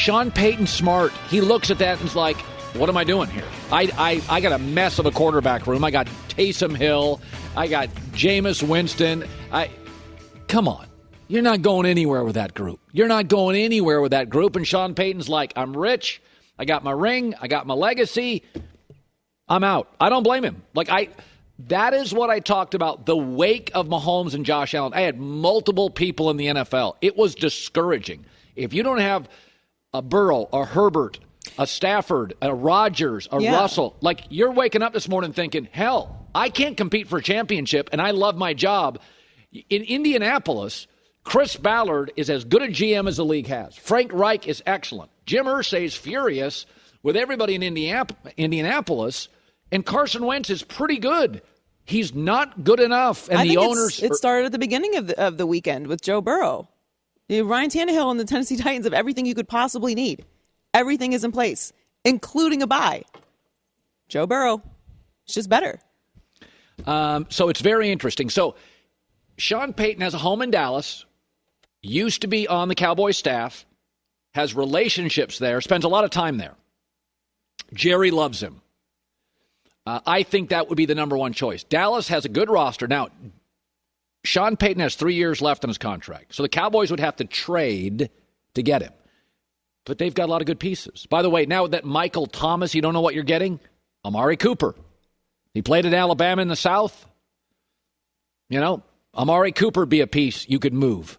Sean Payton's smart. He looks at that and is like, what am I doing here? I got a mess of a quarterback room. I got Taysom Hill. I got Jameis Winston. Come on. You're not going anywhere with that group. You're not going anywhere with that group. And Sean Payton's like, I'm rich. I got my ring. I got my legacy. I'm out. I don't blame him. That is what I talked about, the wake of Mahomes and Josh Allen. I had multiple people in the NFL. It was discouraging. If you don't have a Burrow, a Herbert, a Stafford, a Rodgers, a Russell, you're waking up this morning thinking, hell, I can't compete for a championship, and I love my job. In Indianapolis, Chris Ballard is as good a GM as the league has. Frank Reich is excellent. Jim Irsay is furious with everybody in Indianapolis, and Carson Wentz is pretty good. He's not good enough, and the owners. It started at the beginning of the weekend with Joe Burrow. Ryan Tannehill and the Tennessee Titans have everything you could possibly need. Everything is in place, including a bye. Joe Burrow, it's just better. So it's very interesting. So Sean Payton has a home in Dallas, used to be on the Cowboys staff, has relationships there, spends a lot of time there. Jerry loves him. I think that would be the number one choice. Dallas has a good roster. Now, Sean Payton has 3 years left on his contract, so the Cowboys would have to trade to get him. But they've got a lot of good pieces. By the way, now that Michael Thomas, you don't know what you're getting? Amari Cooper. He played at Alabama in the South. Amari Cooper be a piece you could move.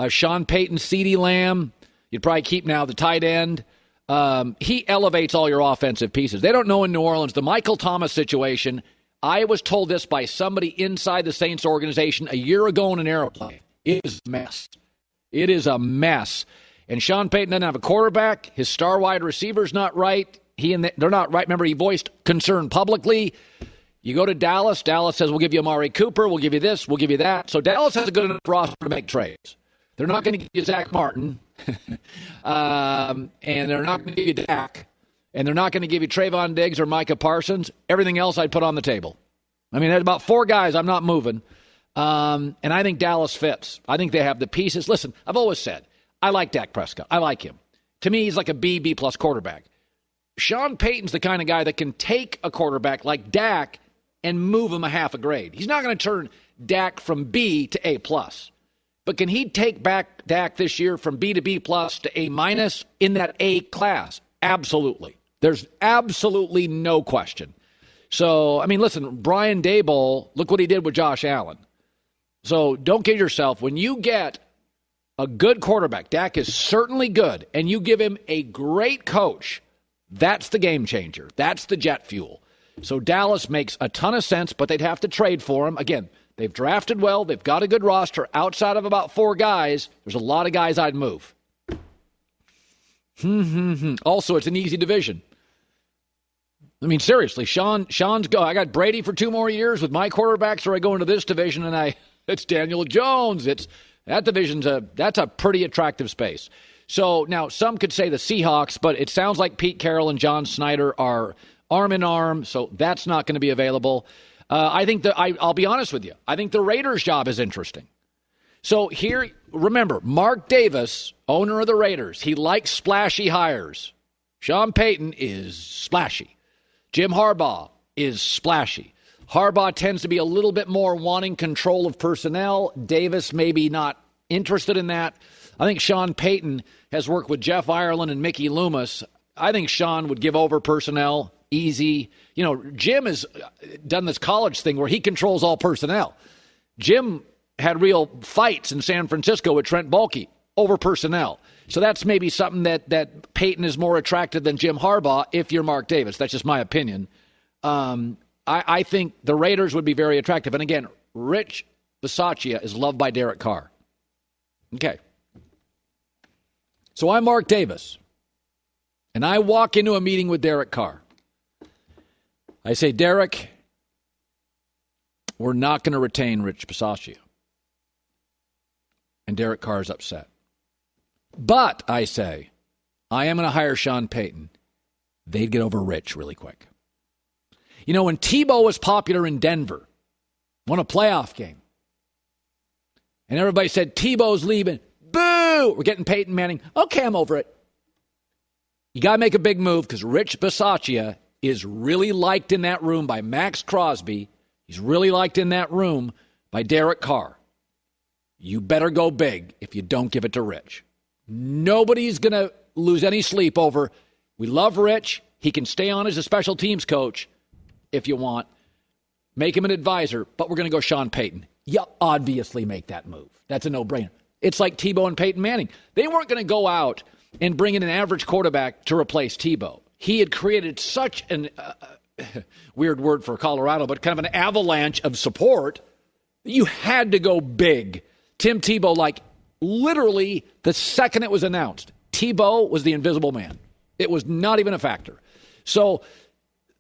Sean Payton, CeeDee Lamb, you'd probably keep now the tight end. He elevates all your offensive pieces. They don't know in New Orleans. The Michael Thomas situation, I was told this by somebody inside the Saints organization a year ago in an airplane. It is a mess. It is a mess. And Sean Payton doesn't have a quarterback. His star wide receiver's not right. They're not right. Remember, he voiced concern publicly. You go to Dallas. Dallas says, we'll give you Amari Cooper. We'll give you this. We'll give you that. So Dallas has a good enough roster to make trades. They're not going to give you Zach Martin. And they're not going to give you Dak. And they're not going to give you Trayvon Diggs or Micah Parsons. Everything else I'd put on the table. I mean, there's about 4 guys I'm not moving. And I think Dallas fits. I think they have the pieces. Listen, I've always said, I like Dak Prescott. I like him. To me, he's like a B-plus quarterback. Sean Payton's the kind of guy that can take a quarterback like Dak and move him a half a grade. He's not going to turn Dak from B to A-plus. But can he take back Dak this year from B to B-plus to A- in that A class? Absolutely. There's absolutely no question. So, I mean, listen, Brian Daboll, look what he did with Josh Allen. So don't kid yourself. When you get a good quarterback, Dak is certainly good, and you give him a great coach, that's the game changer. That's the jet fuel. So Dallas makes a ton of sense, but they'd have to trade for him. Again, they've drafted well. They've got a good roster. Outside of about 4 guys, there's a lot of guys I'd move. Also, it's an easy division. I mean, seriously, Sean's go. I got Brady for 2 more years with my quarterbacks, or I go into this division and it's Daniel Jones. That division's that's a pretty attractive space. So now some could say the Seahawks, but it sounds like Pete Carroll and John Snyder are arm in arm, so that's not going to be available. I think I'll be honest with you. I think the Raiders' job is interesting. So here, remember, Mark Davis, owner of the Raiders, he likes splashy hires. Sean Payton is splashy. Jim Harbaugh is splashy. Harbaugh tends to be a little bit more wanting control of personnel. Davis maybe not interested in that. I think Sean Payton has worked with Jeff Ireland and Mickey Loomis. I think Sean would give over personnel easy. Jim has done this college thing where he controls all personnel. Jim had real fights in San Francisco with Trent Baalke over personnel. So that's maybe something that Payton is more attractive than Jim Harbaugh if you're Mark Davis. That's just my opinion. I think the Raiders would be very attractive. And again, Rich Bisaccia is loved by Derek Carr. Okay. So I'm Mark Davis, and I walk into a meeting with Derek Carr. I say, Derek, we're not going to retain Rich Bisaccia. And Derek Carr is upset. But, I say, I am going to hire Sean Payton. They'd get over Rich really quick. When Tebow was popular in Denver, won a playoff game, and everybody said, Tebow's leaving. Boo! We're getting Peyton Manning. Okay, I'm over it. You got to make a big move because Rich Bisaccia is really liked in that room by Max Crosby. He's really liked in that room by Derek Carr. You better go big if you don't give it to Rich. Nobody's going to lose any sleep over, we love Rich. He can stay on as a special teams coach if you want. Make him an advisor, but we're going to go Sean Payton. You obviously make that move. That's a no-brainer. It's like Tebow and Peyton Manning. They weren't going to go out and bring in an average quarterback to replace Tebow. He had created such an weird word for Colorado, but kind of an avalanche of support. You had to go big. Tim Tebow, like literally the second it was announced, Tebow was the invisible man. It was not even a factor. So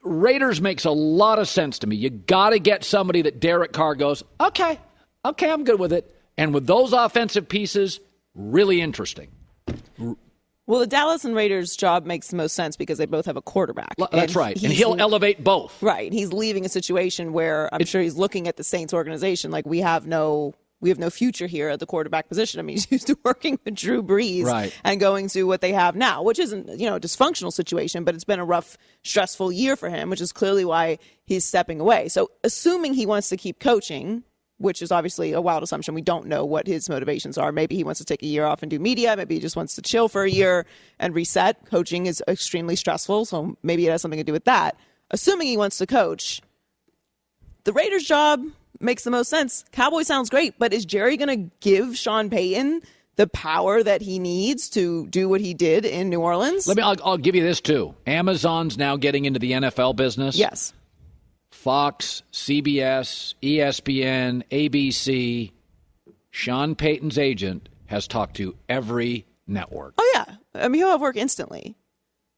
Raiders makes a lot of sense to me. You got to get somebody that Derek Carr goes, okay, I'm good with it. And with those offensive pieces, really interesting. Well, the Dallas and Raiders job makes the most sense because they both have a quarterback. That's right. And he'll elevate both. Right. He's leaving a situation where I'm sure he's looking at the Saints organization like we have no future here at the quarterback position. I mean, he's used to working with Drew Brees and going to what they have now, which isn't, a dysfunctional situation, but it's been a rough, stressful year for him, which is clearly why he's stepping away. So assuming he wants to keep coaching, which is obviously a wild assumption. We don't know what his motivations are. Maybe he wants to take a year off and do media. Maybe he just wants to chill for a year and reset. Coaching is extremely stressful, so maybe it has something to do with that. Assuming he wants to coach, the Raiders job makes the most sense. Cowboy sounds great, but is Jerry going to give Sean Payton the power that he needs to do what he did in New Orleans? I'll give you this too. Amazon's now getting into the NFL business. Yes. Fox, CBS, ESPN, ABC, Sean Payton's agent has talked to every network. Oh, yeah. I mean, he'll have work instantly.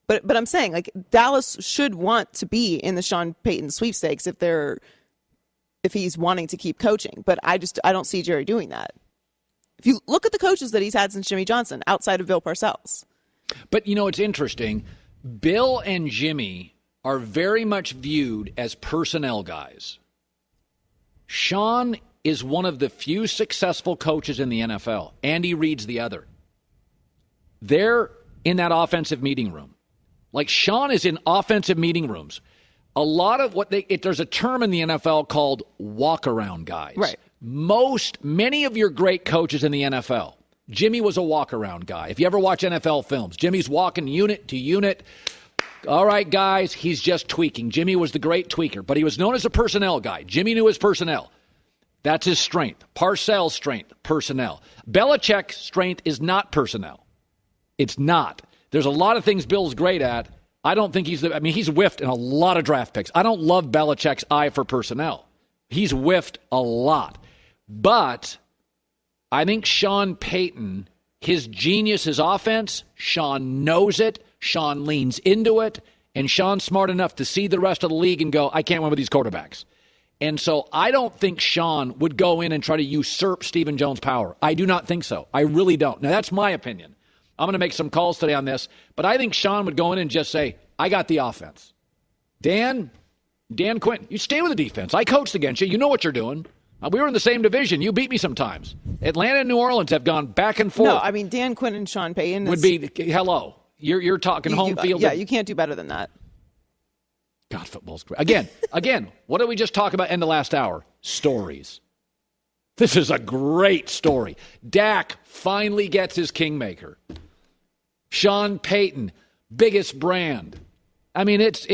But I'm saying, like, Dallas should want to be in the Sean Payton sweepstakes if he's wanting to keep coaching. But I don't see Jerry doing that. If you look at the coaches that he's had since Jimmy Johnson, outside of Bill Parcells. But, it's interesting. Bill and Jimmy are very much viewed as personnel guys. Sean is one of the few successful coaches in the NFL. Andy Reid's the other. They're in that offensive meeting room. Like Sean is in offensive meeting rooms. A lot of there's a term in the NFL called walk-around guys. Right. Many of your great coaches in the NFL, Jimmy was a walk-around guy. If you ever watch NFL films, Jimmy's walking unit to unit. All right, guys, he's just tweaking. Jimmy was the great tweaker, but he was known as a personnel guy. Jimmy knew his personnel. That's his strength. Parcells' strength, personnel. Belichick's strength is not personnel. It's not. There's a lot of things Bill's great at. I don't think he's whiffed in a lot of draft picks. I don't love Belichick's eye for personnel. He's whiffed a lot. But I think Sean Payton, his genius is offense. Sean knows it. Sean leans into it, and Sean's smart enough to see the rest of the league and go, I can't win with these quarterbacks. And so I don't think Sean would go in and try to usurp Stephen Jones' power. I do not think so. I really don't. Now, that's my opinion. I'm going to make some calls today on this, but I think Sean would go in and just say, I got the offense. Dan Quinn, you stay with the defense. I coached against you. You know what you're doing. We were in the same division. You beat me sometimes. Atlanta and New Orleans have gone back and forth. No, I mean, Dan Quinn and Sean Payton would be, hello. You're talking home field. Yeah, you can't do better than that. God, football's great. Again, what did we just talk about in the last hour? Stories. This is a great story. Dak finally gets his kingmaker. Sean Payton, biggest brand. I mean, it's,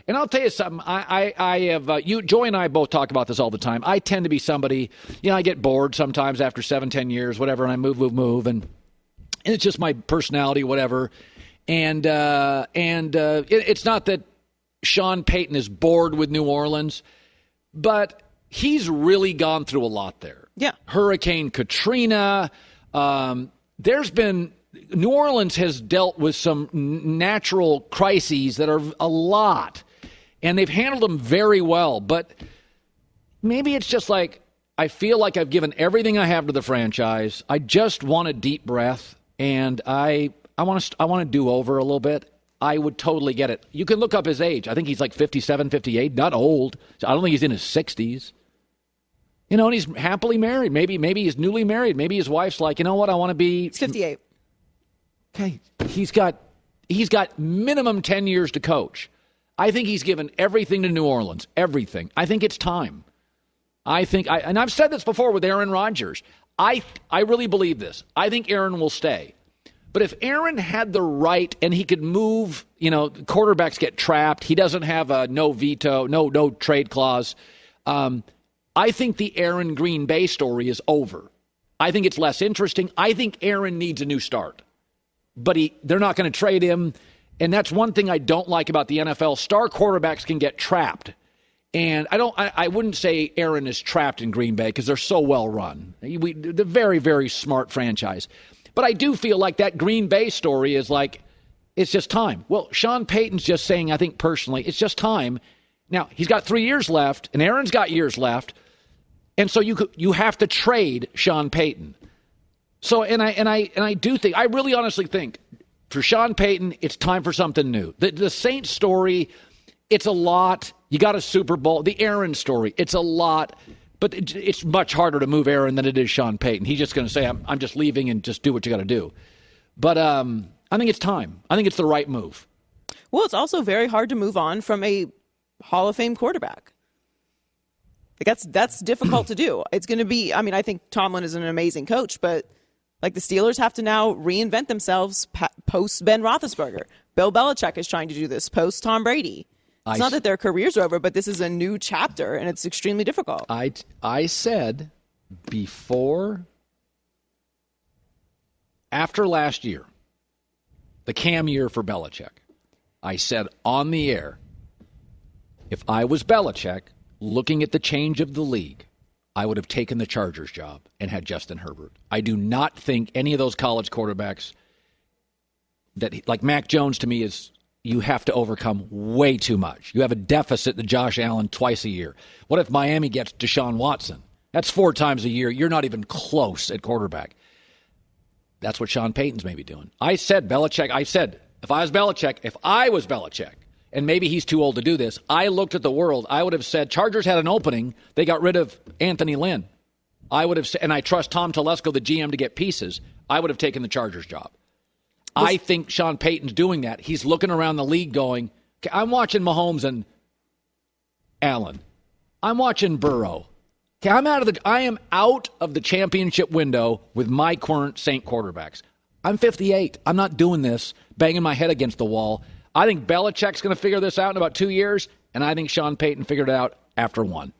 and I'll tell you something. I have, Joy and I both talk about this all the time. I tend to be somebody, I get bored sometimes after 7-10 years, whatever, and I move, and it's just my personality, whatever. And it's not that Sean Payton is bored with New Orleans, but he's really gone through a lot there. Yeah. Hurricane Katrina. New Orleans has dealt with some natural crises that are a lot, and they've handled them very well. But maybe it's just like, I feel like I've given everything I have to the franchise. I just want a deep breath, and I want to do over a little bit. I would totally get it. You can look up his age. I think he's like 57, 58, not old. I don't think he's in his 60s. And he's happily married. Maybe he's newly married. Maybe his wife's like, you know what, I want to be... He's 58. Okay, he's got He's got minimum 10 years to coach. I think he's given everything to New Orleans, everything. I think it's time. And I've said this before with Aaron Rodgers. I really believe this. I think Aaron will stay. But if Aaron had the right and he could move, quarterbacks get trapped. He doesn't have a no veto, no trade clause. I think the Aaron Green Bay story is over. I think it's less interesting. I think Aaron needs a new start. But they're not going to trade him. And that's one thing I don't like about the NFL. Star quarterbacks can get trapped. And I wouldn't say Aaron is trapped in Green Bay because they're so well run. They're very, very smart franchise. But I do feel like that Green Bay story is like, it's just time. Well, Sean Payton's just saying, I think personally, it's just time. Now, he's got 3 years left, and Aaron's got years left. And so you have to trade Sean Payton. So, and I do think, I really honestly think, for Sean Payton, it's time for something new. The Saints story, it's a lot. You got a Super Bowl. The Aaron story, it's a lot. But it's much harder to move Aaron than it is Sean Payton. He's just going to say, I'm just leaving and just do what you got to do. But I think it's time. I think it's the right move. Well, it's also very hard to move on from a Hall of Fame quarterback. That's difficult to do. It's going to be, I think Tomlin is an amazing coach, but like the Steelers have to now reinvent themselves post Ben Roethlisberger. Bill Belichick is trying to do this post Tom Brady. It's not that their careers are over, but this is a new chapter, and it's extremely difficult. I said after last year, the Cam year for Belichick, I said on the air, if I was Belichick, looking at the change of the league, I would have taken the Chargers job and had Justin Herbert. I do not think any of those college quarterbacks like Mac Jones to me is, you have to overcome way too much. You have a deficit to Josh Allen twice a year. What if Miami gets Deshaun Watson? That's 4 times a year. You're not even close at quarterback. That's what Sean Payton's maybe doing. I said, if I was Belichick, and maybe he's too old to do this, I looked at the world, I would have said, Chargers had an opening. They got rid of Anthony Lynn. I would have said, and I trust Tom Telesco, the GM, to get pieces. I would have taken the Chargers job. I think Sean Payton's doing that. He's looking around the league going, okay, I'm watching Mahomes and Allen. I'm watching Burrow. Okay, I am out of the championship window with my current Saint quarterbacks. I'm 58. I'm not doing this, banging my head against the wall. I think Belichick's going to figure this out in about 2 years, and I think Sean Payton figured it out after 1.